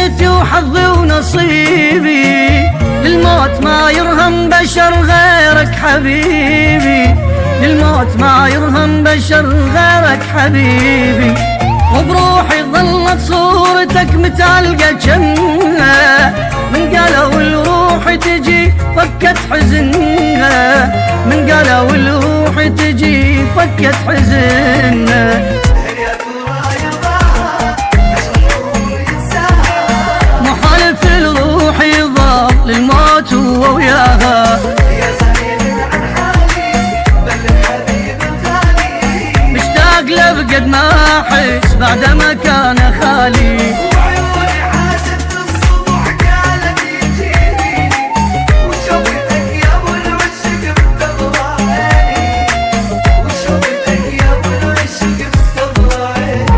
قسمتي وحظي ونصيبي، للموت ما يرهم بشر غيرك حبيبي، للموت ما يرهم بشر غيرك حبيبي. وبروحي ظلت صورتك متعلقة جنة، من قالوا الروح تجي فكت حزنها، من قالوا الروح تجي فكت حزنها. محالف الروح يظل للموت هو وياها، مشتاق له بقد ما احس بعد ما كان خالي. وعيوني حاسة الصبح قالت يجيني، وشوقتك يا ابو العشق بتضرع عيني، وشوقتك يا ابو العشق بتضرع عيني.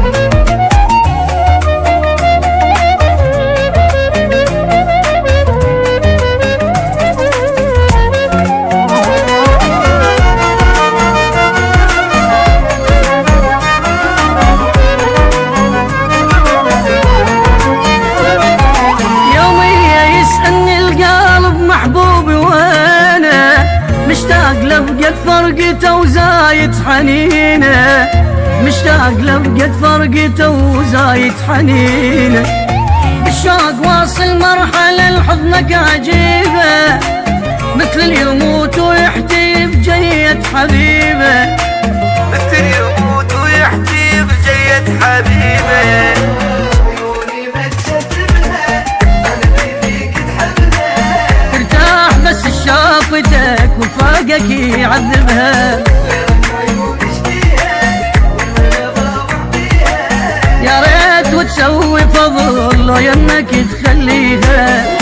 محبوبي وانا مشتاق له بقد فرقته وزايد حنينه، مشتاق له بقد فرقته وزايد حنينه. بالشوق واصل مرحلة لحضنك عجيبة، مثل اللي يموت ويحتي بجية حبيبه، مثل اللي يموت ويحتي بجية حبيبه. شافتك وفاقك يعذبها، يا ريت وتسوي فضل لو يمك تخليها.